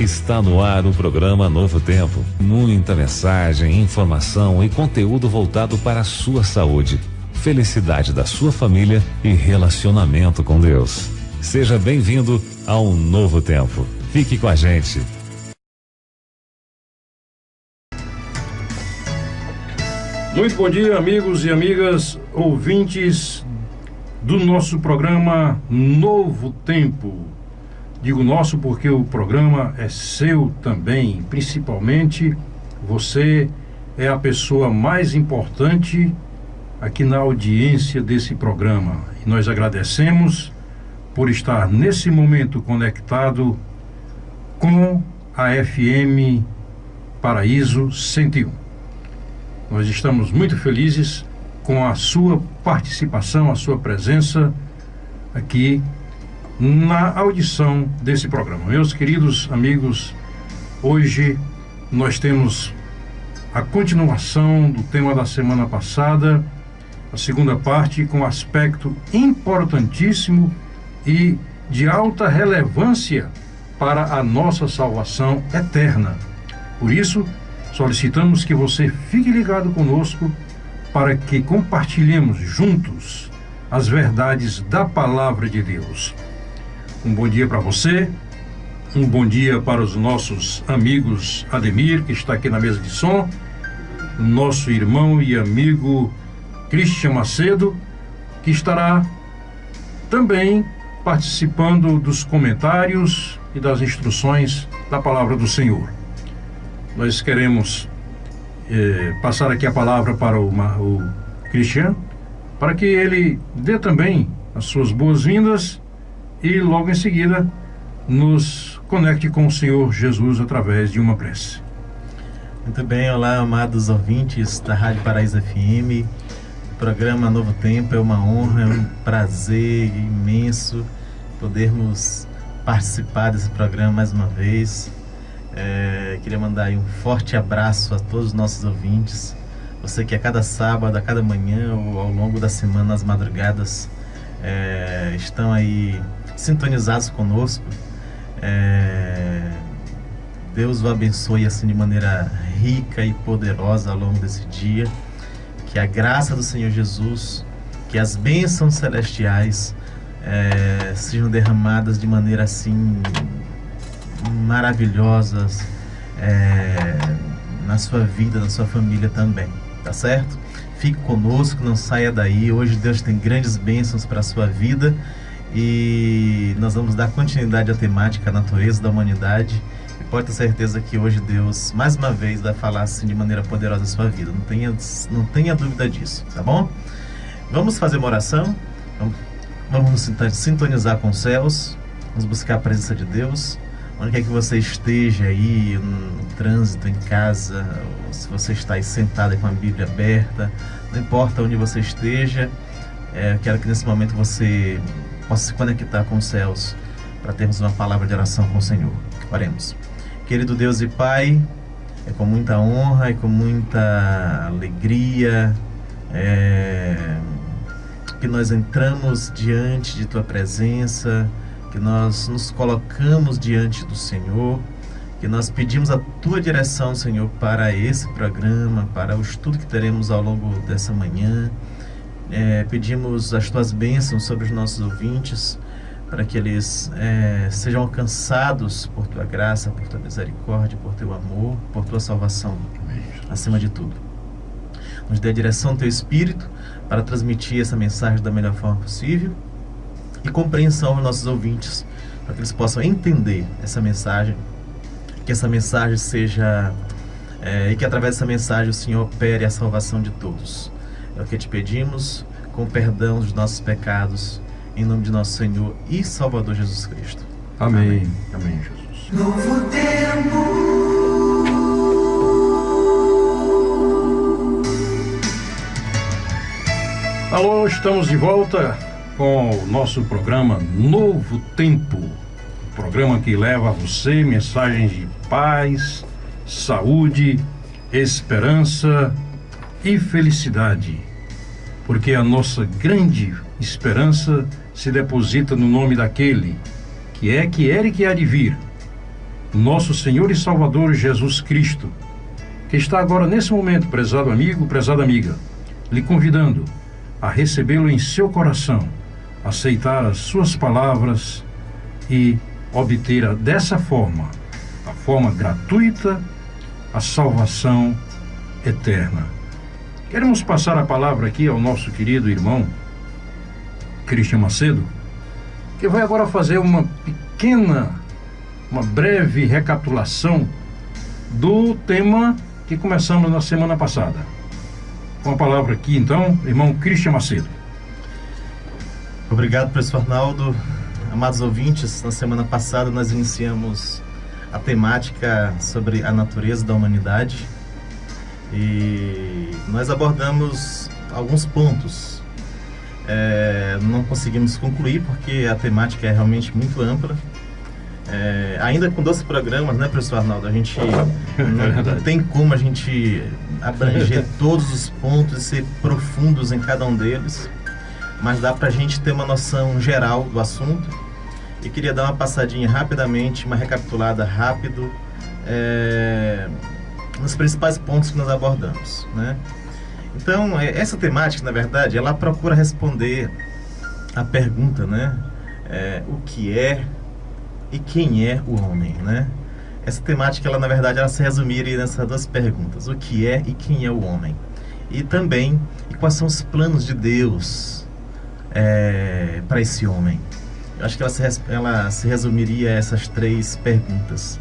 Está no ar o programa Novo Tempo. Muita mensagem, informação e conteúdo voltado para a sua saúde, felicidade da sua família e relacionamento com Deus. Seja bem-vindo ao Novo Tempo. Fique com a gente. Muito bom dia, amigos e amigas, ouvintes do nosso programa Novo Tempo. Digo nosso porque o programa é seu também, principalmente você é a pessoa mais importante aqui na audiência desse programa. E nós agradecemos por estar nesse momento conectado com a FM Paraíso 101. Nós estamos muito felizes com a sua participação, a sua presença aqui na audição desse programa. Meus queridos amigos, hoje nós temos a continuação do tema da semana passada, a segunda parte com aspecto importantíssimo e de alta relevância para a nossa salvação eterna. Por isso, solicitamos que você fique ligado conosco para que compartilhemos juntos as verdades da Palavra de Deus. Um bom dia para você, um bom dia para os nossos amigos Ademir, que está aqui na mesa de som, nosso irmão e amigo Christian Macedo, que estará também participando dos comentários e das instruções da Palavra do Senhor. Nós queremos passar aqui a palavra para o Christian, para que ele dê também as suas boas-vindas e logo em seguida nos conecte com o Senhor Jesus através de uma prece. Muito bem, olá amados ouvintes da Rádio Paraíso FM, programa Novo Tempo. É uma honra, é um prazer imenso podermos participar desse programa mais uma vez. Queria mandar aí um forte abraço a todos os nossos ouvintes, você que a cada sábado, a cada manhã ou ao longo da semana, nas madrugadas, estão aí sintonizados conosco. Deus o abençoe assim de maneira rica e poderosa ao longo desse dia, que a graça do Senhor Jesus, que as bênçãos celestiais sejam derramadas de maneira assim maravilhosas na sua vida, na sua família também, tá certo? Fique conosco, não saia daí. Hoje Deus tem grandes bênçãos para a sua vida e nós vamos dar continuidade à temática, a natureza da humanidade, e pode ter certeza que hoje Deus mais uma vez vai falar assim de maneira poderosa a sua vida, não tenha dúvida disso, tá bom? Vamos fazer uma oração, vamos nos sintonizar com os céus, vamos buscar a presença de Deus. Onde quer que você esteja aí, no trânsito, em casa, ou se você está aí sentado aí com a Bíblia aberta, não importa onde você esteja, eu quero que nesse momento você possa se conectar com os céus para termos uma palavra de oração com o Senhor. Oremos. Querido Deus e Pai, é com muita honra e com muita alegria que nós entramos diante de Tua presença, que nós nos colocamos diante do Senhor, que nós pedimos a Tua direção, Senhor, para esse programa, para o estudo que teremos ao longo dessa manhã. Pedimos as Tuas bênçãos sobre os nossos ouvintes, para que eles sejam alcançados por Tua graça, por Tua misericórdia, por Teu amor, por Tua salvação, acima de tudo. Nos dê a direção do Teu Espírito para transmitir essa mensagem da melhor forma possível e compreensão aos nossos ouvintes, para que eles possam entender essa mensagem, que essa mensagem seja, e que através dessa mensagem o Senhor opere a salvação de todos. É o que te pedimos, com o perdão dos nossos pecados, em nome de nosso Senhor e Salvador Jesus Cristo. Amém. Amém, Jesus. Novo tempo. Alô, estamos de volta com o nosso programa Novo Tempo, programa que leva a você mensagens de paz, saúde, esperança e felicidade, porque a nossa grande esperança se deposita no nome daquele que era e que há de vir, nosso Senhor e Salvador Jesus Cristo, que está agora nesse momento, prezado amigo, prezada amiga, lhe convidando a recebê-lo em seu coração, aceitar as suas palavras e obter dessa forma, a forma gratuita, a salvação eterna. Queremos passar a palavra aqui ao nosso querido irmão Christian Macedo, que vai agora fazer uma breve recapitulação do tema que começamos na semana passada. Com a palavra aqui, então, irmão Christian Macedo. Obrigado, professor Arnaldo. Amados ouvintes, na semana passada nós iniciamos a temática sobre a natureza da humanidade e nós abordamos alguns pontos. Não conseguimos concluir porque a temática é realmente muito ampla. Ainda com 12 programas, né, professor Arnaldo? A gente não tem como a gente abranger todos os pontos e ser profundos em cada um deles, mas dá para a gente ter uma noção geral do assunto. E queria dar uma passadinha rapidamente, uma recapitulada rápido nos principais pontos que nós abordamos, né? Então, essa temática, na verdade, ela procura responder a pergunta, né? O que é e quem é o homem, né? Essa temática, ela, na verdade, ela se resumiria nessas duas perguntas: o que é e quem é o homem? E também, quais são os planos de Deus para esse homem? Eu acho que ela se resumiria a essas três perguntas.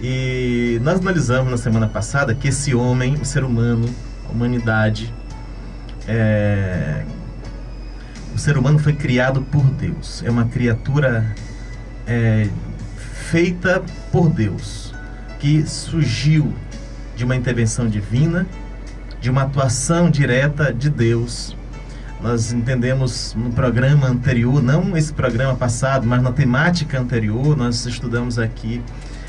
E nós analisamos na semana passada que esse homem, o ser humano, a humanidade, o ser humano foi criado por Deus. É uma criatura feita por Deus, que surgiu de uma intervenção divina, de uma atuação direta de Deus. Nós entendemos no programa anterior, não esse programa passado, mas na temática anterior, nós estudamos aqui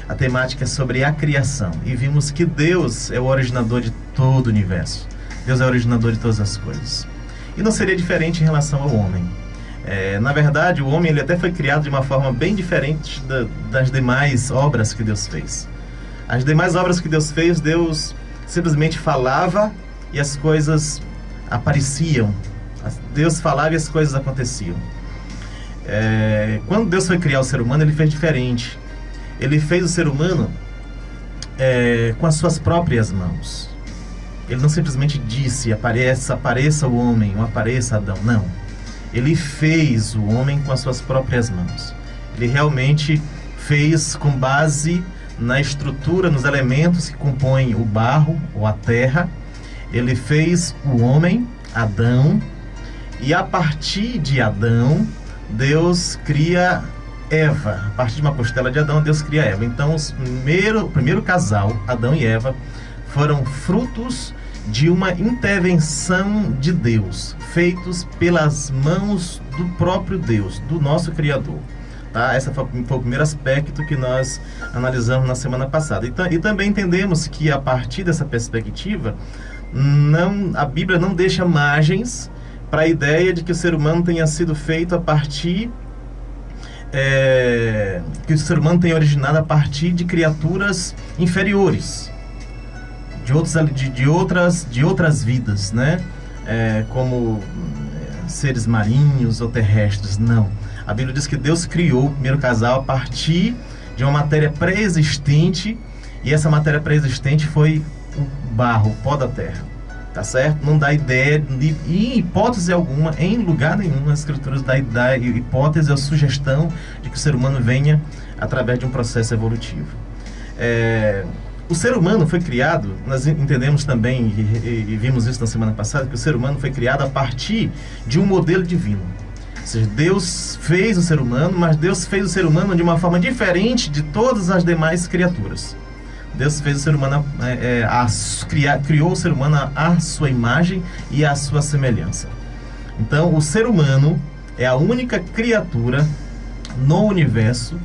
a temática sobre a criação e vimos que Deus é o originador de todo o universo. Deus é o originador de todas as coisas. E não seria diferente em relação ao homem. Na verdade, o homem ele até foi criado de uma forma bem diferente das demais obras que Deus fez. As demais obras que Deus fez, Deus simplesmente falava e as coisas apareciam. Deus falava e as coisas aconteciam. Quando Deus foi criar o ser humano, ele fez diferente. Ele fez o ser humano com as suas próprias mãos. Ele não simplesmente disse, apareça o homem, ou apareça Adão. Não. Ele fez o homem com as suas próprias mãos. Ele realmente fez com base na estrutura, nos elementos que compõem o barro ou a terra. Ele fez o homem, Adão, e a partir de Adão, Deus cria Eva. A partir de uma costela de Adão, Deus cria Eva. Então, o primeiro casal, Adão e Eva, foram frutos de uma intervenção de Deus, feitos pelas mãos do próprio Deus, do nosso Criador. Tá? Esse foi o primeiro aspecto que nós analisamos na semana passada. E também entendemos que, a partir dessa perspectiva, a Bíblia não deixa margens para a ideia de que o ser humano tenha sido feito a partir... que o ser humano tenha originado a partir de criaturas inferiores, de outras vidas, né? Como seres marinhos ou terrestres. Não. A Bíblia diz que Deus criou o primeiro casal a partir de uma matéria pré-existente, e essa matéria pré-existente foi o barro, o pó da terra. Tá certo? Não dá ideia, em hipótese alguma, em lugar nenhum nas escrituras dá hipótese ou sugestão de que o ser humano venha através de um processo evolutivo. O ser humano foi criado, nós entendemos também e vimos isso na semana passada, que o ser humano foi criado a partir de um modelo divino. Ou seja, Deus fez o ser humano, mas Deus fez o ser humano de uma forma diferente de todas as demais criaturas. Deus fez o ser humano, criou o ser humano à sua imagem e à sua semelhança. Então, o ser humano é a única criatura no universo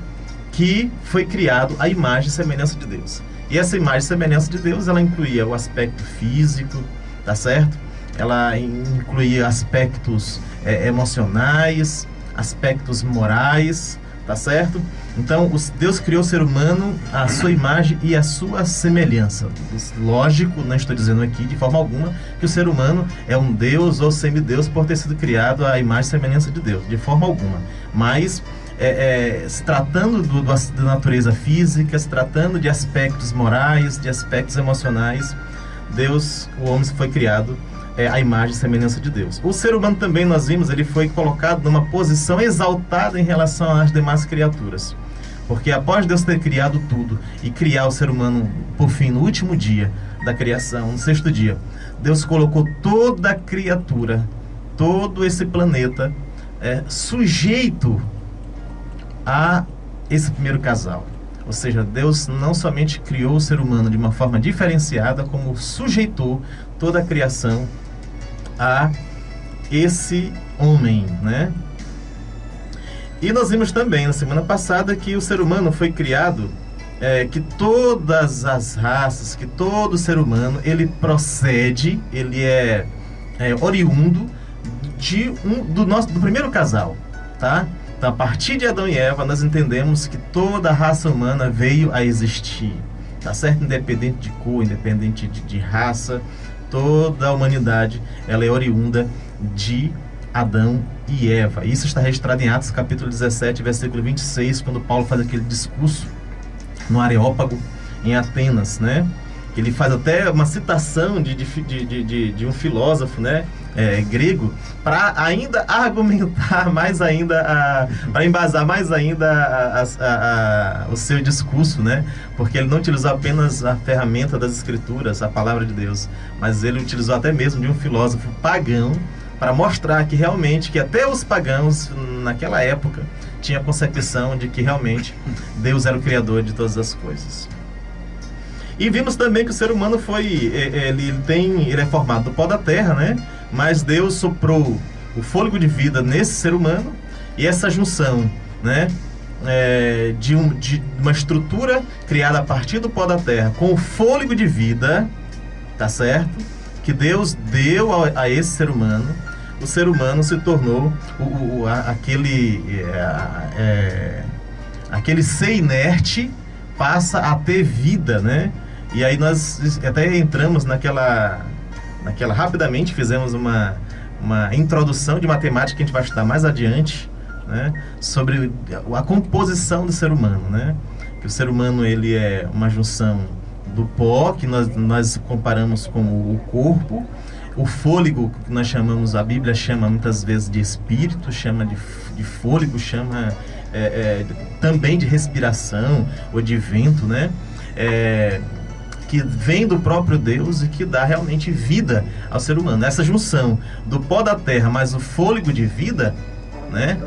que foi criado à imagem e semelhança de Deus. E essa imagem e semelhança de Deus, ela incluía o aspecto físico, tá certo? Ela incluía aspectos emocionais, aspectos morais, tá certo? Então, Deus criou o ser humano à sua imagem e à sua semelhança. Lógico, não estou dizendo aqui de forma alguma que o ser humano é um Deus ou semideus por ter sido criado à imagem e semelhança de Deus, de forma alguma. Mas, se tratando da natureza física, se tratando de aspectos morais, de aspectos emocionais, o homem foi criado à imagem e semelhança de Deus. O ser humano também, nós vimos, ele foi colocado numa posição exaltada em relação às demais criaturas. Porque após Deus ter criado tudo e criar o ser humano, por fim, no último dia da criação, no sexto dia, Deus colocou toda a criatura, todo esse planeta, sujeito a esse primeiro casal. Ou seja, Deus não somente criou o ser humano de uma forma diferenciada, como sujeitou toda a criação a esse homem, né? E nós vimos também na semana passada que o ser humano foi criado, que todas as raças, que todo ser humano, ele procede, ele é oriundo do primeiro casal, tá? Então, a partir de Adão e Eva, nós entendemos que toda a raça humana veio a existir, tá certo? Independente de cor, independente de raça, toda a humanidade, ela é oriunda de Adão e Eva. Isso está registrado em Atos capítulo 17, versículo 26, quando Paulo faz aquele discurso no Areópago, em Atenas, né? Ele faz até uma citação de um filósofo, né? Grego, para ainda argumentar mais ainda, para embasar mais ainda o seu discurso, né? Porque ele não utilizou apenas a ferramenta das escrituras, a palavra de Deus, mas ele utilizou até mesmo de um filósofo pagão, para mostrar que realmente, que até os pagãos naquela época tinham a concepção de que realmente Deus era o criador de todas as coisas. E vimos também que o ser humano ele é formado do pó da terra, né? Mas Deus soprou o fôlego de vida nesse ser humano, e essa junção, né, de uma estrutura criada a partir do pó da terra com o fôlego de vida, tá certo? Que Deus deu a esse ser humano, o ser humano se tornou aquele ser inerte, passa a ter vida, né? E aí nós até entramos naquela rapidamente fizemos uma introdução de matemática que a gente vai estudar mais adiante, né? Sobre a composição do ser humano, né? Que o ser humano, ele é uma junção do pó, que nós comparamos com o corpo, o fôlego, que nós chamamos, a Bíblia chama muitas vezes de espírito, chama de fôlego, chama também de respiração ou de vento, né? Que vem do próprio Deus e que dá realmente vida ao ser humano. Essa junção do pó da terra mais o fôlego de vida, né,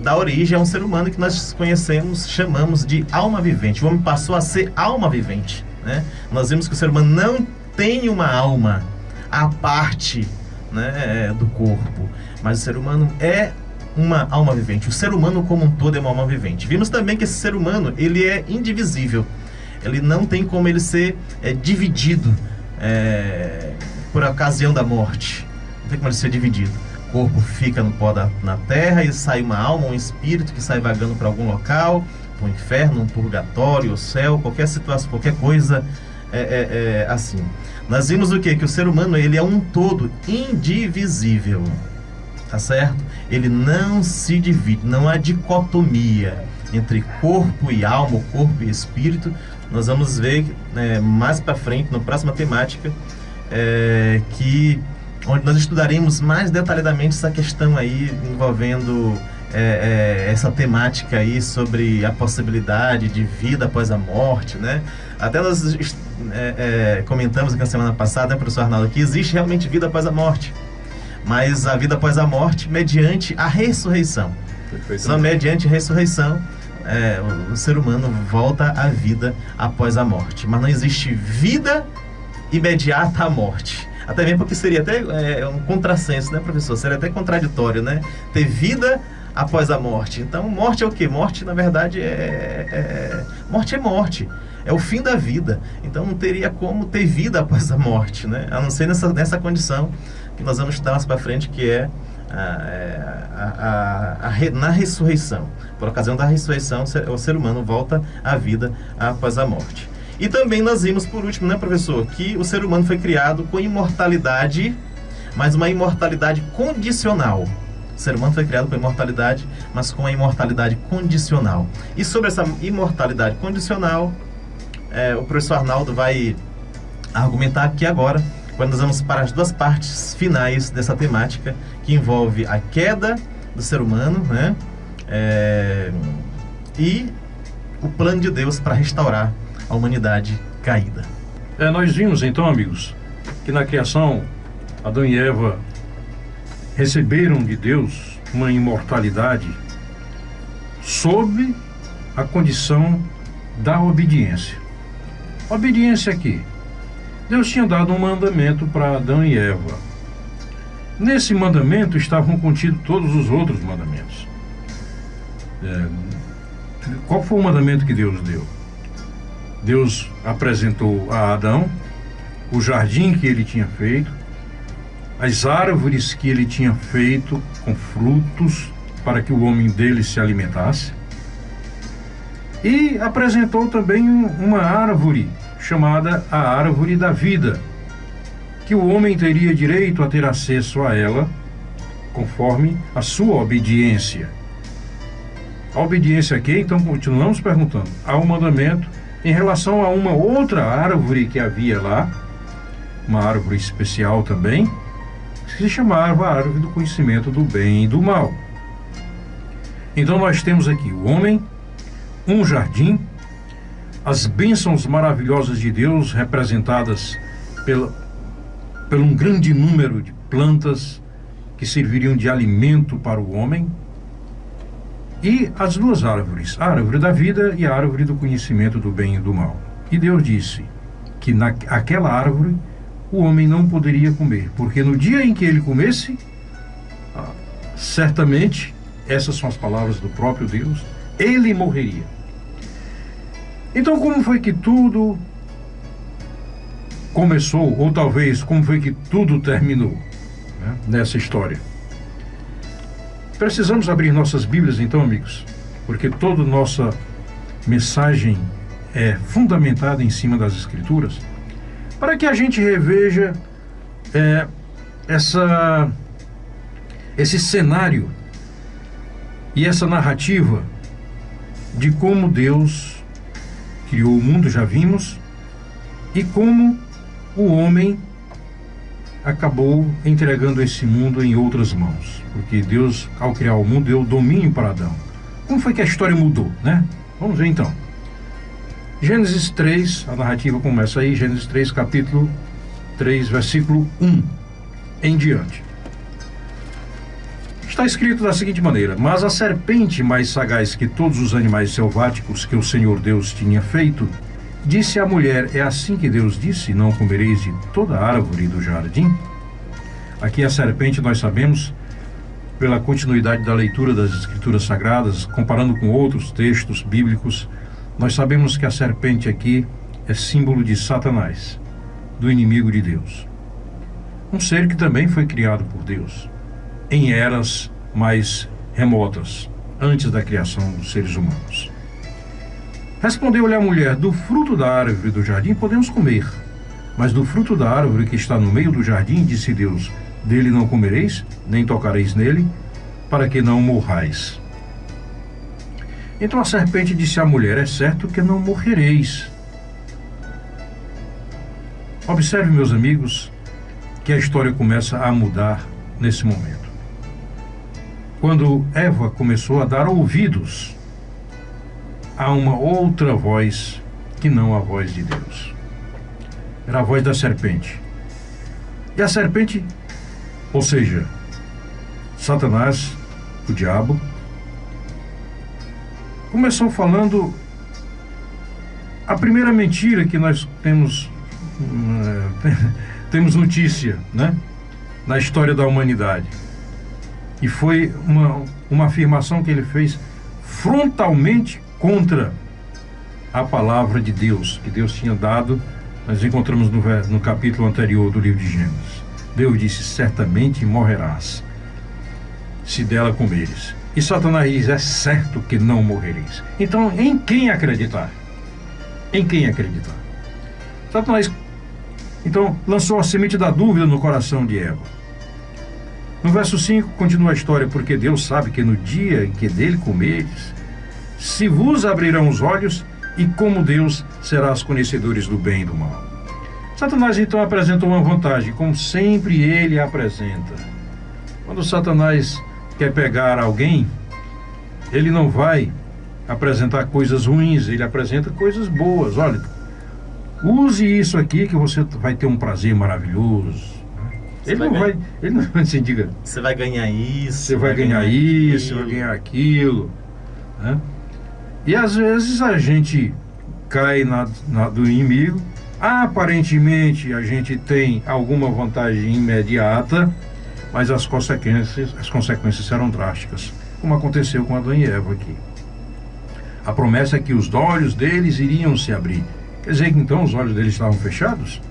dá origem a um ser humano que nós conhecemos, chamamos de alma vivente. O homem passou a ser alma vivente, né? Nós vimos que o ser humano não tem uma alma à parte, né, do corpo, mas o ser humano é uma alma vivente. O ser humano como um todo é uma alma vivente. Vimos também que esse ser humano, ele é indivisível. Ele não tem como ele ser dividido por ocasião da morte. Não tem como ele ser dividido. O corpo fica no pó na terra e sai uma alma, um espírito que sai vagando para algum local, para o inferno, um purgatório, o céu, qualquer situação, qualquer coisa assim. Nós vimos o quê? Que o ser humano, ele é um todo indivisível, tá certo? Ele não se divide, não há dicotomia entre corpo e alma, corpo e espírito. Nós vamos ver mais para frente, na próxima temática, onde nós estudaremos mais detalhadamente essa questão aí, envolvendo essa temática aí sobre a possibilidade de vida após a morte, né? Até nós comentamos aqui na semana passada, né, professor Arnaldo, que existe realmente vida após a morte, mas a vida após a morte mediante a ressurreição. Só mediante a ressurreição o ser humano volta à vida após a morte. Mas não existe vida imediata à morte. Até mesmo porque seria até um contrassenso, né, professor? Seria até contraditório, né? Ter vida após a morte. Então, morte é o quê? Morte, na verdade, morte é morte. É o fim da vida. Então, não teria como ter vida após a morte, né? A não ser nessa condição que nós vamos estudar mais para frente, que é na ressurreição. Por ocasião da ressurreição, o ser humano volta à vida após a morte. E também nós vimos, por último, né, professor, que o ser humano foi criado com imortalidade, mas uma imortalidade condicional. O ser humano foi criado com imortalidade, mas com a imortalidade condicional. E sobre essa imortalidade condicional, o professor Arnaldo vai argumentar aqui agora, quando nós vamos para as duas partes finais dessa temática, que envolve a queda do ser humano, né? E o plano de Deus para restaurar a humanidade caída. Nós vimos então, amigos, que na criação Adão e Eva receberam de Deus uma imortalidade sob a condição da obediência. Obediência aqui. Deus tinha dado um mandamento para Adão e Eva. Nesse mandamento estavam contidos todos os outros mandamentos. Qual foi o mandamento que Deus deu? Deus apresentou a Adão o jardim que ele tinha feito, as árvores que ele tinha feito com frutos para que o homem dele se alimentasse, e apresentou também uma árvore chamada a árvore da vida, que o homem teria direito a ter acesso a ela conforme a sua obediência. A obediência aqui, então, continuamos perguntando ao mandamento em relação a uma outra árvore que havia lá, uma árvore especial também, que se chamava a árvore do conhecimento do bem e do mal. Então nós temos aqui o homem, um jardim, as bênçãos maravilhosas de Deus representadas por um grande número de plantas que serviriam de alimento para o homem, e as duas árvores, a árvore da vida e a árvore do conhecimento do bem e do mal. E Deus disse que naquela árvore o homem não poderia comer, porque no dia em que ele comesse, certamente, essas são as palavras do próprio Deus, ele morreria. Então, como foi que tudo começou, ou talvez como foi que tudo terminou, né, nessa história? Precisamos abrir nossas Bíblias, então, amigos, porque toda nossa mensagem é fundamentada em cima das Escrituras, para que a gente reveja esse cenário e essa narrativa de como Deus criou o mundo, já vimos, e como o homem acabou entregando esse mundo em outras mãos, porque Deus, ao criar o mundo, deu domínio para Adão. Como foi que a história mudou, né? Vamos ver então. Gênesis 3, a narrativa começa aí, Gênesis 3, capítulo 3, versículo 1 em diante. Está escrito da seguinte maneira: mas a serpente, mais sagaz que todos os animais selváticos que o Senhor Deus tinha feito, disse à mulher: é assim que Deus disse, não comereis de toda a árvore do jardim? Aqui a serpente, nós sabemos, pela continuidade da leitura das Escrituras Sagradas, comparando com outros textos bíblicos, nós sabemos que a serpente aqui é símbolo de Satanás, do inimigo de Deus. Um ser que também foi criado por Deus, em eras mais remotas, antes da criação dos seres humanos. Respondeu-lhe a mulher: do fruto da árvore do jardim podemos comer, mas do fruto da árvore que está no meio do jardim, disse Deus, dele não comereis, nem tocareis nele, para que não morrais. Então a serpente disse à mulher: é certo que não morrereis. Observe, meus amigos, que a história começa a mudar nesse momento. Quando Eva começou a dar ouvidos a uma outra voz que não a voz de Deus. Era a voz da serpente. E a serpente, ou seja, Satanás, o diabo, começou falando a primeira mentira que nós temos notícia, né, na história da humanidade. E foi uma afirmação que ele fez frontalmente contra a palavra de Deus, que Deus tinha dado. Nós encontramos no capítulo anterior do livro de Gênesis. Deus disse: certamente morrerás. se dela comeres. E Satanás diz: é certo que não morrereis. Então, em quem acreditar? Em quem acreditar? Satanás, então, lançou a semente da dúvida no coração de Eva. No verso 5 continua a história: porque Deus sabe que no dia em que dele comeres, se vos abrirão os olhos, e como Deus serás conhecedores do bem e do mal. Satanás então apresentou uma vantagem, como sempre ele apresenta. Quando Satanás quer pegar alguém, ele não vai apresentar coisas ruins, ele apresenta coisas boas. Olha, use isso aqui que você vai ter um prazer maravilhoso. Ele não vai assim, diga, você vai ganhar isso, você vai ganhar isso, você vai ganhar aquilo, né? E às vezes a gente cai do inimigo. Aparentemente a gente tem alguma vantagem imediata, mas as consequências serão drásticas, como aconteceu com Adão e Eva aqui. A promessa é que os olhos deles iriam se abrir. Quer dizer que então os olhos deles estavam fechados?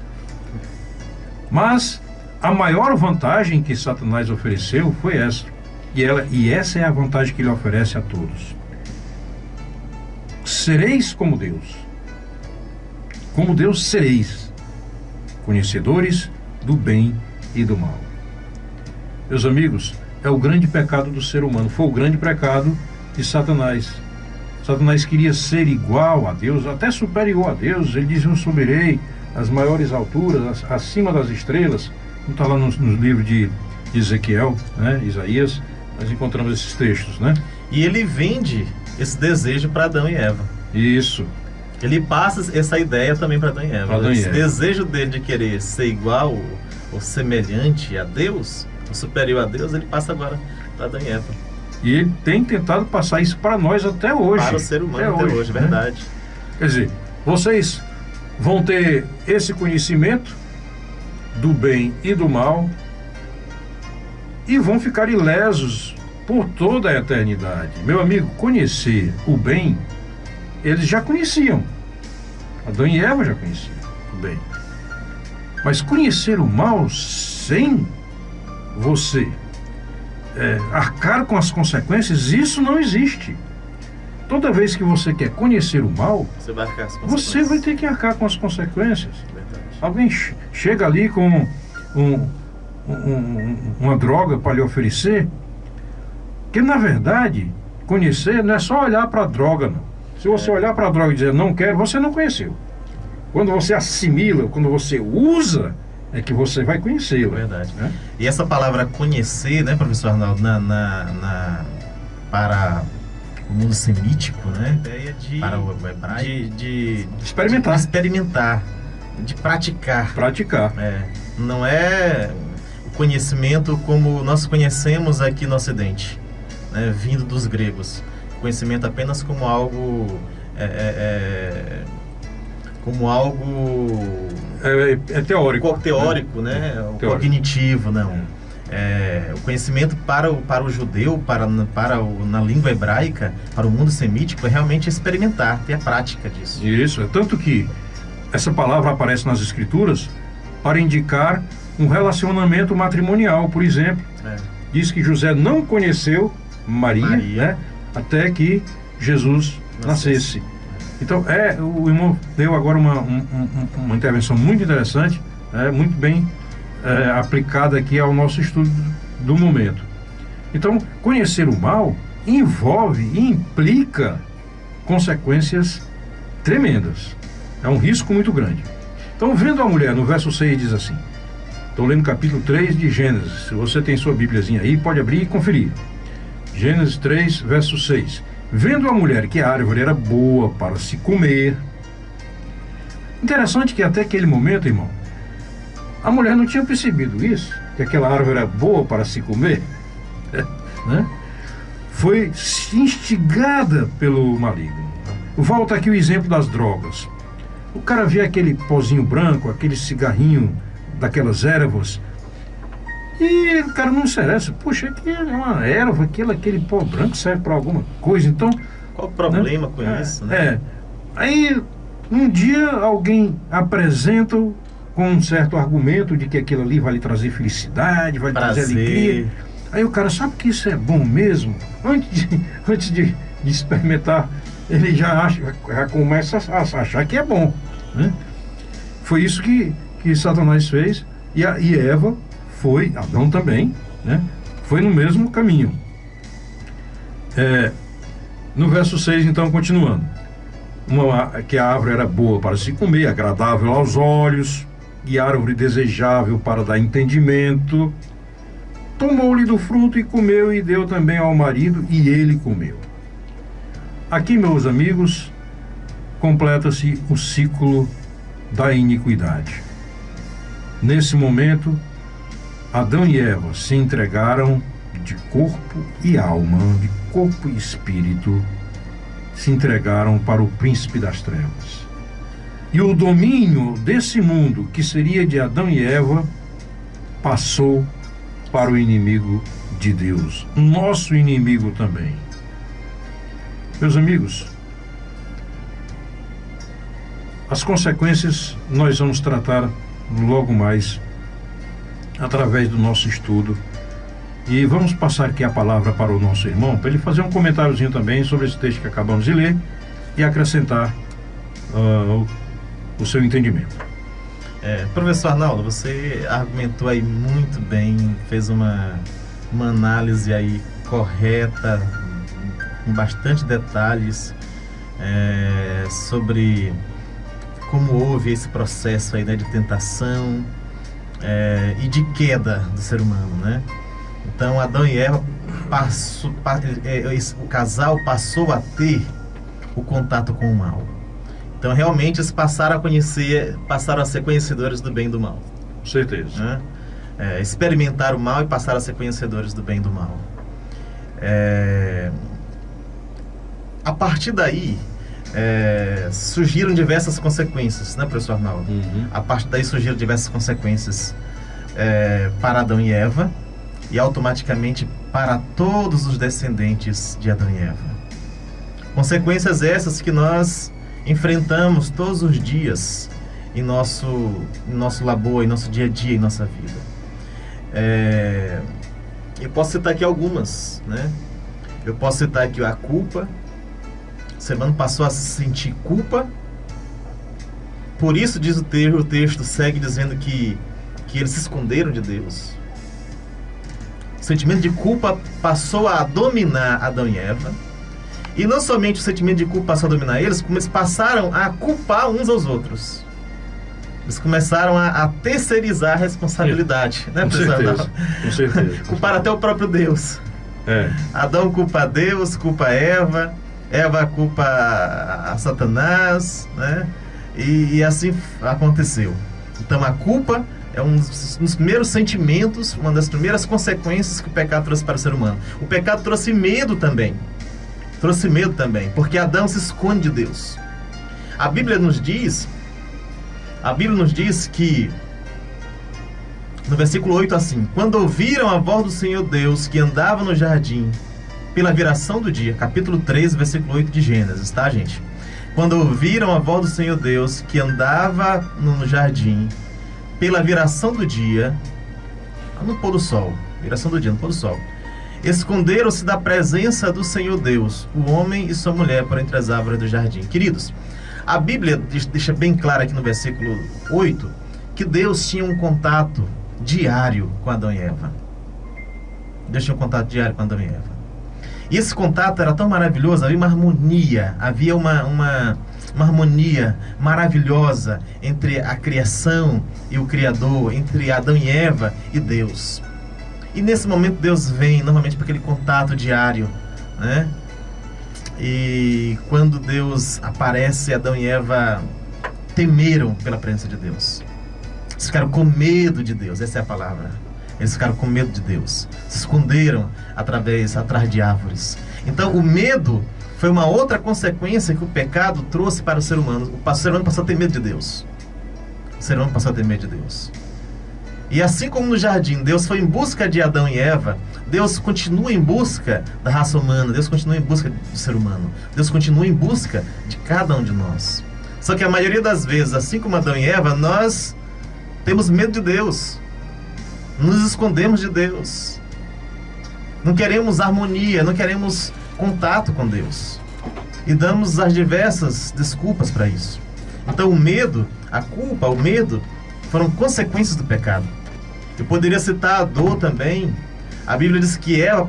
Mas a maior vantagem que Satanás ofereceu foi essa. E essa é a vantagem que ele oferece a todos. Sereis como Deus. Como Deus sereis, conhecedores do bem e do mal. Meus amigos, é o grande pecado do ser humano. Foi o grande pecado de Satanás. Satanás queria ser igual a Deus, até superior a Deus. Ele dizia: eu subirei às maiores alturas, acima das estrelas. Não está lá no livro de Ezequiel, né? Isaías, nós encontramos esses textos, né? E ele vende esse desejo para Adão e Eva. Isso. Ele passa essa ideia também para Adão e Eva. Esse desejo dele de querer ser igual ou semelhante a Deus, ou superior a Deus, ele passa agora para Adão e Eva. E ele tem tentado passar isso para nós até hoje. Para o ser humano até hoje, né? Verdade. Quer dizer, vocês vão ter esse conhecimento do bem e do mal e vão ficar ilesos por toda a eternidade. Meu amigo, conhecer o bem, eles já conheciam. Adão e Eva já conheciam o bem. Mas conhecer o mal sem você arcar com as consequências, isso não existe. Toda vez que você quer conhecer o mal, você vai arcar com as consequências. Você vai ter que arcar com as consequências. Verdade. Alguém chega ali com uma droga para lhe oferecer, que na verdade, conhecer não é só olhar para a droga, não. Se você olhar para a droga e dizer não quero, você não conheceu. Quando você assimila, quando você usa, é que você vai conhecê-la. Verdade. Né? E essa palavra conhecer, né, professor Arnaldo, para o mundo semítico, né? Ideia para o hebraico, de experimentar, de praticar. Praticar. Não é o conhecimento como nós conhecemos aqui no Ocidente, né, vindo dos gregos. Conhecimento apenas como algo teórico, teórico, né? Teórico. Cognitivo, não. O conhecimento para o judeu, na língua hebraica, para o mundo semítico, é realmente experimentar, ter a prática disso. Isso, é tanto que essa palavra aparece nas Escrituras para indicar um relacionamento matrimonial, por exemplo. Diz que José não conheceu Maria. Né? Até que Jesus nascesse. Então, o irmão deu agora uma intervenção muito interessante, muito bem aplicada aqui ao nosso estudo do momento. Então, conhecer o mal envolve e implica consequências tremendas. É um risco muito grande. Então, vendo a mulher, no verso 6 diz assim, estou lendo capítulo 3 de Gênesis, se você tem sua bíbliazinha aí, pode abrir e conferir. Gênesis 3, verso 6. Vendo a mulher que a árvore era boa para se comer. Interessante que até aquele momento, irmão, a mulher não tinha percebido isso, que aquela árvore era boa para se comer, né? Foi instigada pelo maligno. Volta aqui o exemplo das drogas. O cara vê aquele pozinho branco, aquele cigarrinho daquelas ervas, e o cara não se interessa. Puxa, aqui é uma erva, aquele pó branco serve para alguma coisa. Então, qual o problema, né, com isso, né? Aí, um dia alguém apresenta com um certo argumento de que aquilo ali vai lhe trazer felicidade, vai lhe trazer alegria. Aí o cara, sabe que isso é bom mesmo? Antes de experimentar, ele já começa a achar que é bom, né? Foi isso que Satanás fez, e Eva foi, Adão também, né? Foi no mesmo caminho. No verso 6, então, continuando. Que a árvore era boa para se comer, agradável aos olhos, e árvore desejável para dar entendimento. Tomou-lhe do fruto e comeu, e deu também ao marido, e ele comeu. Aqui, meus amigos, completa-se o ciclo da iniquidade. Nesse momento, Adão e Eva se entregaram de corpo e alma, de corpo e espírito, se entregaram para o príncipe das trevas. E o domínio desse mundo, que seria de Adão e Eva, passou para o inimigo de Deus, nosso inimigo também. Meus amigos, as consequências nós vamos tratar logo mais através do nosso estudo. E vamos passar aqui a palavra para o nosso irmão, para ele fazer um comentáriozinho também sobre esse texto que acabamos de ler e acrescentar o seu entendimento. Professor Arnaldo, você argumentou aí muito bem, fez uma análise aí correta, com bastante detalhes, sobre como houve esse processo aí, né, de tentação e de queda do ser humano, né? Então, Adão e Eva, o casal passou a ter o contato com o mal. Então, realmente, eles passaram a ser conhecedores do bem e do mal. Com certeza. Né? Experimentaram o mal e passaram a ser conhecedores do bem e do mal. A partir daí, surgiram diversas consequências, né, professor Arnaldo? Uhum. A partir daí surgiram diversas consequências para Adão e Eva, e automaticamente para todos os descendentes de Adão e Eva. Consequências essas que nós enfrentamos todos os dias em nosso labor, em nosso dia a dia, em nossa vida. Eu posso citar aqui algumas, né? Eu posso citar aqui a culpa. O ser humano passou a sentir culpa. Por isso, diz o texto segue dizendo que eles se esconderam de Deus. O sentimento de culpa passou a dominar Adão e Eva. E não somente o sentimento de culpa passou a dominar eles, como eles passaram a culpar uns aos outros. Eles começaram a terceirizar a responsabilidade. Né, com certeza, com certeza. Culpar até o próprio Deus. Adão culpa Deus, culpa Eva. Eva culpa a Satanás, né? E assim aconteceu. Então a culpa é um dos primeiros sentimentos, uma das primeiras consequências que o pecado trouxe para o ser humano. O pecado trouxe medo também. Porque Adão se esconde de Deus. A Bíblia nos diz que, no versículo 8 assim: quando ouviram a voz do Senhor Deus que andava no jardim pela viração do dia, capítulo 3, versículo 8 de Gênesis, tá, gente? Quando ouviram a voz do Senhor Deus que andava no jardim pela viração do dia, no pôr do sol, viração do dia, no pôr do sol, esconderam-se da presença do Senhor Deus, o homem e sua mulher, por entre as árvores do jardim. Queridos, a Bíblia deixa bem claro aqui no versículo 8 que Deus tinha um contato diário com Adão e Eva. Deus tinha um contato diário com Adão e Eva. E esse contato era tão maravilhoso, havia uma harmonia, havia uma harmonia maravilhosa entre a criação e o Criador, entre Adão e Eva e Deus. E nesse momento Deus vem normalmente para aquele contato diário, né? E quando Deus aparece, Adão e Eva temeram pela presença de Deus. Eles ficaram com medo de Deus, essa é a palavra. Eles ficaram com medo de Deus. Se esconderam atrás de árvores. Então o medo foi uma outra consequência que o pecado trouxe para o ser humano. O ser humano passou a ter medo de Deus. O ser humano passou a ter medo de Deus. E assim como no jardim, Deus foi em busca de Adão e Eva, Deus continua em busca da raça humana, Deus continua em busca do ser humano, Deus continua em busca de cada um de nós. Só que a maioria das vezes, assim como Adão e Eva, nós temos medo de Deus, nos escondemos de Deus. não queremos harmonia, não queremos contato com Deus. E damos as diversas desculpas para isso. Então o medo, a culpa, o medo foram consequências do pecado. Eu poderia citar a dor também. A Bíblia diz que Eva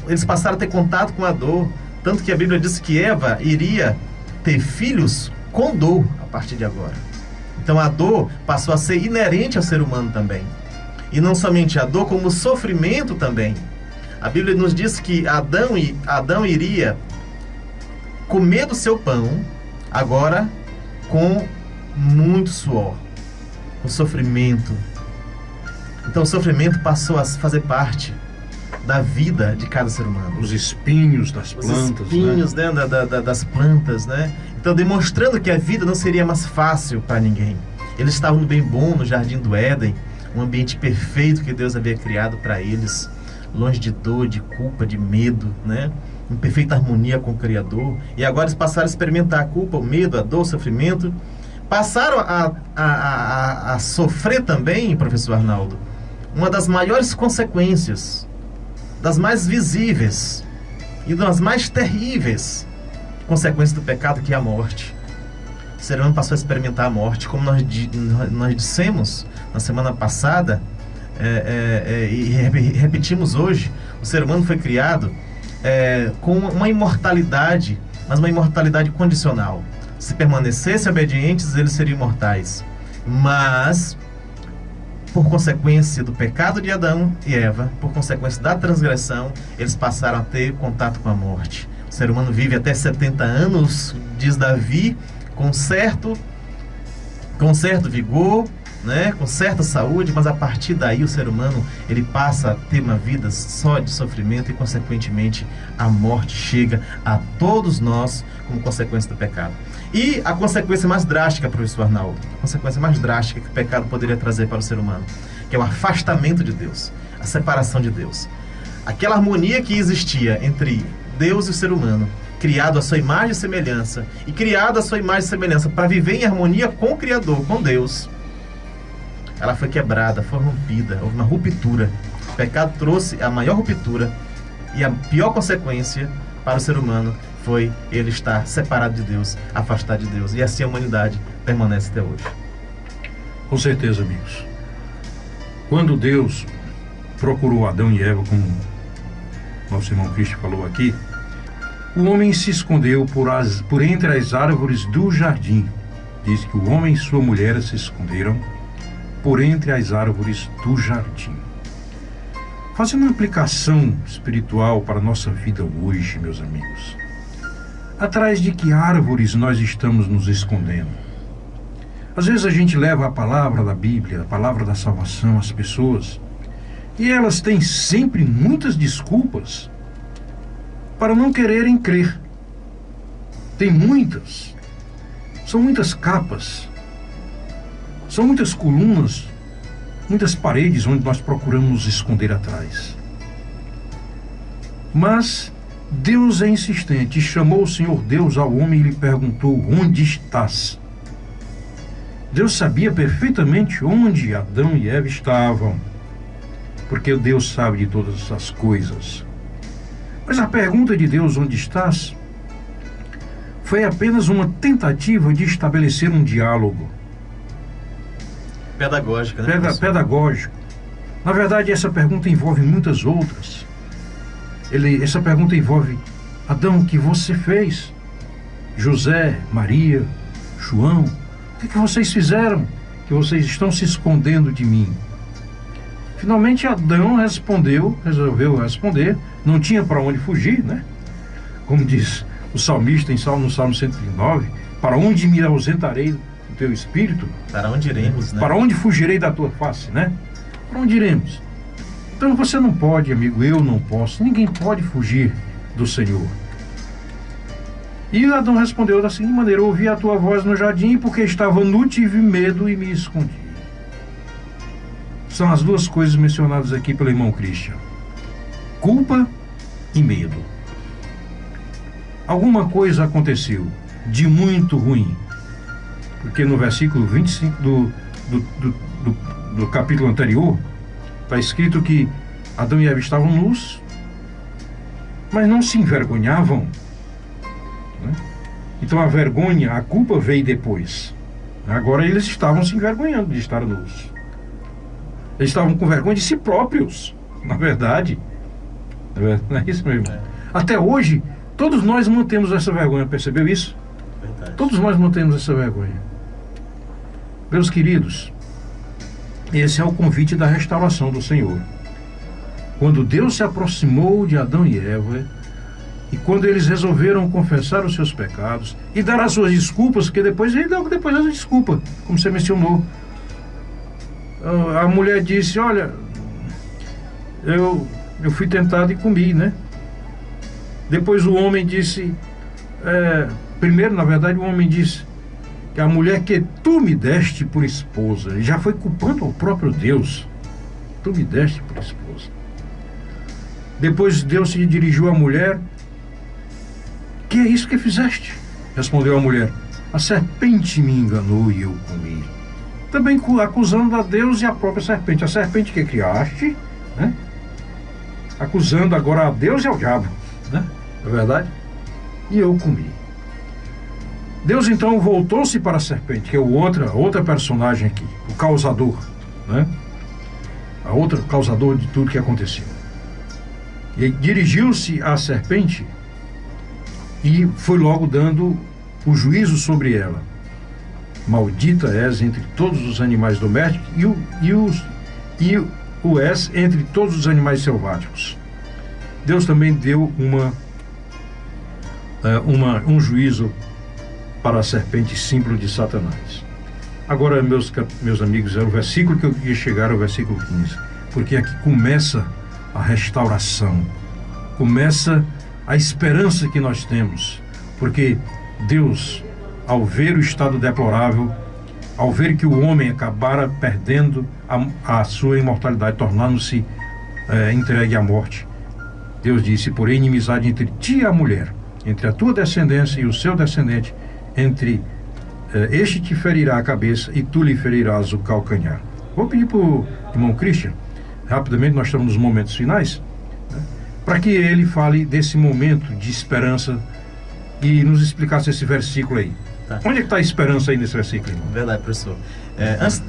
eles passaram a ter contato com a dor. Tanto que a Bíblia diz que Eva iria ter filhos com dor a partir de agora. Então a dor passou a ser inerente ao ser humano também. E não somente a dor, como o sofrimento também. A Bíblia nos diz que Adão iria comer do seu pão, agora com muito suor, o sofrimento. Então o sofrimento passou a fazer parte da vida de cada ser humano. Os espinhos das plantas. Os espinhos, né? Das plantas, né? Então demonstrando que a vida não seria mais fácil para ninguém. Eles estavam no bem bom, no jardim do Éden, um ambiente perfeito que Deus havia criado para eles, longe de dor, de culpa, de medo, né? Em perfeita harmonia com o Criador. E agora eles passaram a experimentar a culpa, o medo, a dor, o sofrimento. Passaram a sofrer também, professor Arnaldo, uma das maiores consequências, das mais visíveis e das mais terríveis consequências do pecado, que é a morte. O ser humano passou a experimentar a morte, como nós dissemos na semana passada, e repetimos hoje. O ser humano foi criado com uma imortalidade, mas uma imortalidade condicional. Se permanecessem obedientes, eles seriam imortais. Mas, por consequência do pecado de Adão e Eva, por consequência da transgressão, eles passaram a ter contato com a morte. O ser humano vive até 70 anos, diz Davi, com certo vigor, né, com certa saúde, mas a partir daí o ser humano ele passa a ter uma vida só de sofrimento e, consequentemente, a morte chega a todos nós como consequência do pecado. E a consequência mais drástica, professor Arnaldo, a consequência mais drástica que o pecado poderia trazer para o ser humano, que é o afastamento de Deus, a separação de Deus. Aquela harmonia que existia entre Deus e o ser humano, criado à sua imagem e semelhança, e criado à sua imagem e semelhança para viver em harmonia com o Criador, com Deus, ela foi quebrada, foi rompida, houve uma ruptura. O pecado trouxe a maior ruptura, e a pior consequência para o ser humano foi ele estar separado de Deus, afastado de Deus. E assim a humanidade permanece até hoje. Com certeza, amigos. Quando Deus procurou Adão e Eva, como nosso irmão Cristo falou aqui, o homem se escondeu por entre as árvores do jardim. Diz que o homem e sua mulher se esconderam por entre as árvores do jardim. Fazendo uma aplicação espiritual para a nossa vida hoje, meus amigos. Atrás de que árvores nós estamos nos escondendo? Às vezes a gente leva a palavra da Bíblia, a palavra da salvação às pessoas, e elas têm sempre muitas desculpas para não quererem crer. Tem muitas. São muitas capas. São muitas colunas, muitas paredes onde nós procuramos nos esconder atrás. Mas Deus é insistente. Chamou o Senhor Deus ao homem e lhe perguntou: onde estás? Deus sabia perfeitamente onde Adão e Eva estavam, porque Deus sabe de todas essas coisas. Mas a pergunta de Deus, onde estás, foi apenas uma tentativa de estabelecer um diálogo. Pedagógica, né? Pedagógico. Na verdade, essa pergunta envolve muitas outras. Essa pergunta envolve: Adão, o que você fez? José, Maria, João, o que vocês fizeram? Que vocês estão se escondendo de mim? Finalmente Adão resolveu responder. Não tinha para onde fugir, né? Como diz o salmista no Salmo 109, para onde me ausentarei do teu espírito? Para onde iremos, né? Para onde fugirei da tua face, né? Para onde iremos? Então você não pode, amigo, eu não posso, ninguém pode fugir do Senhor. E Adão respondeu da seguinte maneira: ouvi a tua voz no jardim, porque estava nu, tive medo e me escondi. São as duas coisas mencionadas aqui pelo irmão Christian: culpa e medo. Alguma coisa aconteceu de muito ruim, porque no versículo 25 do capítulo anterior está escrito que Adão e Eva estavam nus, mas não se envergonhavam, né? Então a vergonha, a culpa veio depois. Agora eles estavam se envergonhando de estar nus. Eles estavam com vergonha de si próprios, na verdade. Não é isso mesmo? Até hoje, todos nós mantemos essa vergonha, percebeu isso? Verdade. Todos nós mantemos essa vergonha. Meus queridos, esse é o convite da restauração do Senhor. Quando Deus se aproximou de Adão e Eva, e quando eles resolveram confessar os seus pecados e dar as suas desculpas, porque depois ele deu depois a desculpa, como você mencionou. A mulher disse, olha, eu fui tentado e comi, né? Depois o homem disse, primeiro, na verdade, o homem disse que a mulher que tu me deste por esposa, ele já foi culpando ao próprio Deus. Tu me deste por esposa. Depois Deus se dirigiu à mulher. Que é isso que fizeste? Respondeu a mulher. A serpente me enganou e eu comi. Também acusando a Deus e a própria serpente. A serpente que criaste, né? Acusando agora a Deus e ao diabo, né? Não é verdade? E eu comi. Deus então voltou-se para a serpente, que é outra personagem aqui, o causador, né? A outra causador de tudo que aconteceu. E dirigiu-se à serpente e foi logo dando o juízo sobre ela. Maldita és entre todos os animais domésticos e o és entre todos os animais selváticos. Deus também deu um juízo para a serpente símbolo de Satanás. Agora, meus amigos, é o versículo que eu queria chegar, ao versículo 15, porque aqui começa a restauração, começa a esperança que nós temos, porque Deus, ao ver o estado deplorável, ao ver que o homem acabara perdendo a sua imortalidade, tornando-se entregue à morte, Deus disse, porém inimizade entre ti e a mulher, entre a tua descendência e o seu descendente, este te ferirá a cabeça e tu lhe ferirás o calcanhar. Vou pedir para o irmão Christian, rapidamente, nós estamos nos momentos finais, né, para que ele fale desse momento de esperança e nos explicasse esse versículo aí. Tá. Onde é que está a esperança aí nesse versículo, irmão? Verdade, professor.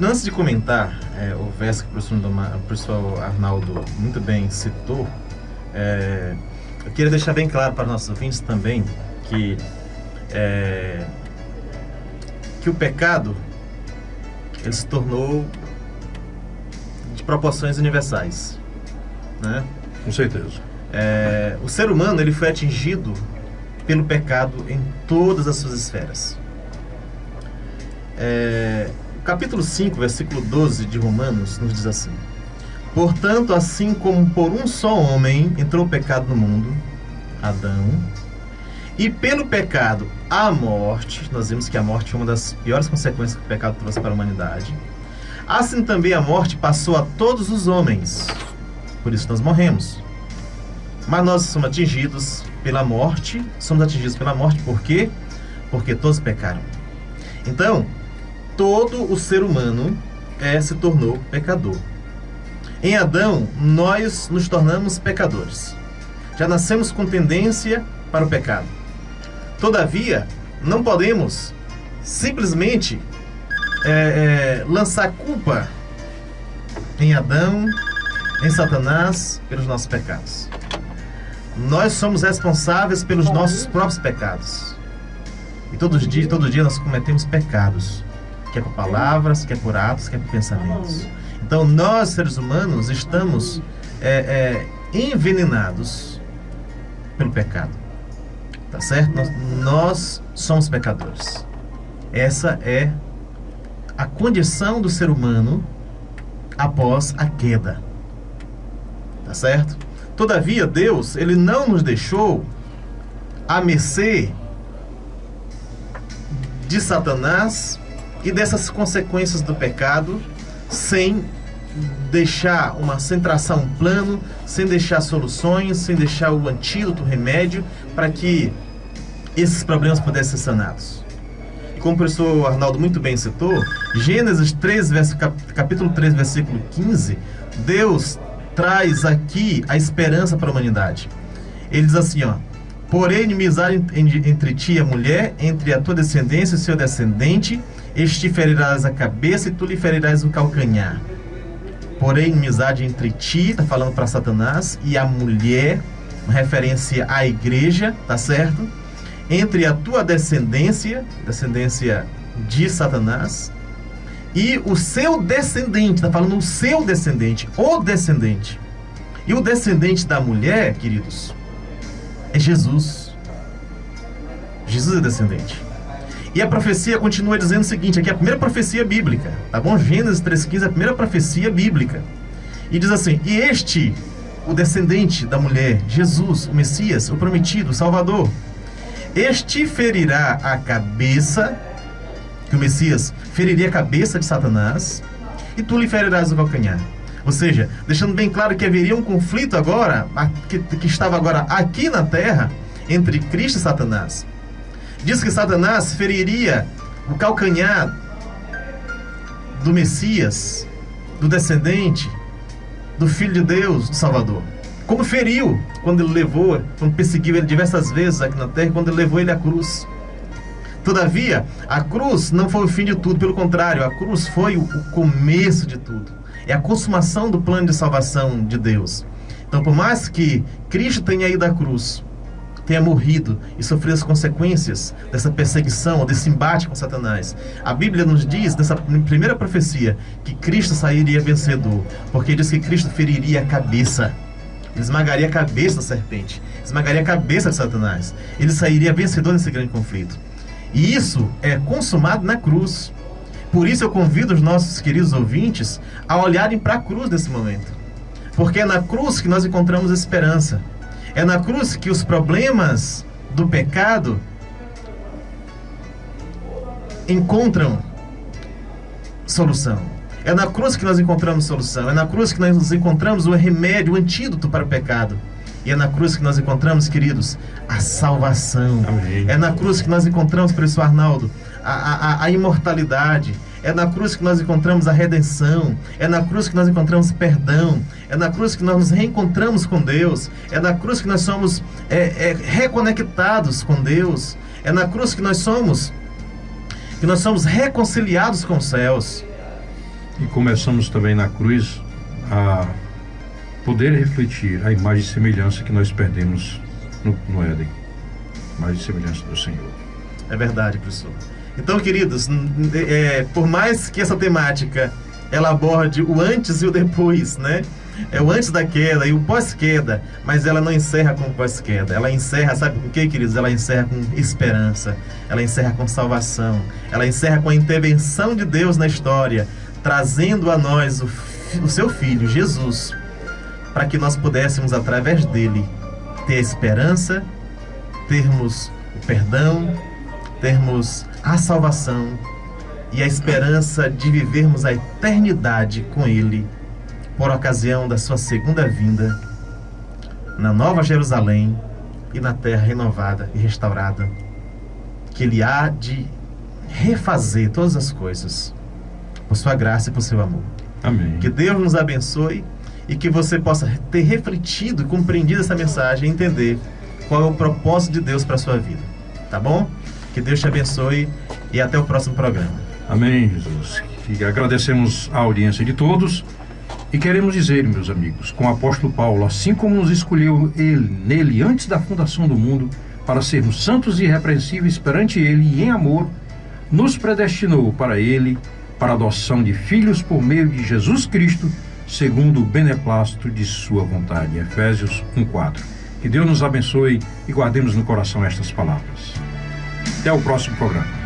Antes de comentar o verso que o professor Arnaldo muito bem citou, eu queria deixar bem claro para nossos ouvintes também que o pecado ele se tornou de proporções universais, né? Com certeza. O ser humano ele foi atingido pelo pecado em todas as suas esferas. O capítulo 5, versículo 12 de Romanos nos diz assim: portanto, assim como por um só homem entrou o pecado no mundo, Adão, e pelo pecado a morte, nós vimos que a morte é uma das piores consequências que o pecado trouxe para a humanidade, assim também a morte passou a todos os homens, por isso nós morremos. Mas nós somos atingidos pela morte, por quê? Porque todos pecaram. Então, todo o ser humano se tornou pecador. Em Adão, nós nos tornamos pecadores. Já nascemos com tendência para o pecado. Todavia, não podemos simplesmente lançar culpa em Adão, em Satanás, pelos nossos pecados. Nós somos responsáveis pelos nossos próprios pecados. E todo dia nós cometemos pecados, quer por palavras, quer por atos, quer por pensamentos. Então nós, seres humanos, estamos envenenados pelo pecado. Tá certo? Nós somos pecadores. Essa é a condição do ser humano após a queda. Tá certo? Todavia, Deus, ele não nos deixou à mercê de Satanás e dessas consequências do pecado, sem deixar sem traçar um plano, sem deixar soluções, sem deixar o antídoto, o remédio, para que esses problemas pudessem ser sanados. Como o professor Arnaldo muito bem citou, Gênesis 3, capítulo 3, versículo 15, Deus traz aqui a esperança para a humanidade. Ele diz assim, ó: porém, inimizade entre ti e a mulher, entre a tua descendência e o seu descendente, este ferirás a cabeça e tu lhe ferirás o calcanhar. Porém, inimizade entre ti, está falando para Satanás, e a mulher, uma referência à igreja, tá certo? Entre a tua descendência de Satanás, e o seu descendente, está falando o seu descendente, o descendente. E o descendente da mulher, queridos, é Jesus. Jesus é descendente. E a profecia continua dizendo o seguinte, aqui é a primeira profecia bíblica, tá bom? Gênesis 3,15 é a primeira profecia bíblica. E diz assim: e este, o descendente da mulher, Jesus, o Messias, o prometido, o Salvador, este ferirá a cabeça, que o Messias feriria a cabeça de Satanás, e tu lhe ferirás o calcanhar. Ou seja, deixando bem claro que haveria um conflito agora, que estava agora aqui na terra, entre Cristo e Satanás. Diz que Satanás feriria o calcanhar do Messias, do descendente, do Filho de Deus, do Salvador. Como feriu quando ele levou, quando perseguiu ele diversas vezes aqui na terra, quando ele levou ele à cruz. Todavia, a cruz não foi o fim de tudo, pelo contrário, a cruz foi o começo de tudo. É a consumação do plano de salvação de Deus. Então, por mais que Cristo tenha ido à cruz, tenha morrido e sofrido as consequências dessa perseguição, desse embate com Satanás, a Bíblia nos diz, nessa primeira profecia, que Cristo sairia vencedor, porque diz que Cristo feriria a cabeça, ele esmagaria a cabeça da serpente, esmagaria a cabeça de Satanás, ele sairia vencedor nesse grande conflito. E isso é consumado na cruz. Por isso eu convido os nossos queridos ouvintes a olharem para a cruz nesse momento, porque é na cruz que nós encontramos esperança. É na cruz que os problemas do pecado encontram solução. É na cruz que nós encontramos solução. É na cruz que nós encontramos o remédio, o antídoto para o pecado. E é na cruz que nós encontramos, queridos, a salvação. Amém. É na cruz que nós encontramos, professor Arnaldo, a imortalidade. É na cruz que nós encontramos a redenção. É na cruz que nós encontramos perdão. É na cruz que nós nos reencontramos com Deus. É na cruz que nós somos reconectados com Deus. É na cruz que nós somos reconciliados com os céus. E começamos também na cruz a poder refletir a imagem e semelhança que nós perdemos no Éden. Imagem e semelhança do Senhor. É verdade, professor. Então, queridos, por mais que essa temática ela aborde o antes e o depois, né? É o antes da queda e o pós-queda, mas ela não encerra com o pós-queda. Ela encerra, sabe com o que, queridos? Ela encerra com esperança, ela encerra com salvação, ela encerra com a intervenção de Deus na história, trazendo a nós o seu Filho, Jesus, para que nós pudéssemos, através dele, ter a esperança, termos o perdão, termos a salvação e a esperança de vivermos a eternidade com ele, por ocasião da sua segunda vinda, na Nova Jerusalém e na terra renovada e restaurada, que ele há de refazer todas as coisas, por sua graça e por seu amor. Amém. Que Deus nos abençoe e que você possa ter refletido e compreendido essa mensagem e entender qual é o propósito de Deus para a sua vida. Tá bom? Que Deus te abençoe e até o próximo programa. Amém, Jesus. E agradecemos a audiência de todos e queremos dizer, meus amigos, com o apóstolo Paulo, assim como nos escolheu nele antes da fundação do mundo, para sermos santos e irrepreensíveis perante ele e em amor, nos predestinou para ele, para a adoção de filhos por meio de Jesus Cristo, segundo o beneplácito de sua vontade. Efésios 1:4. Que Deus nos abençoe e guardemos no coração estas palavras. Até o próximo programa.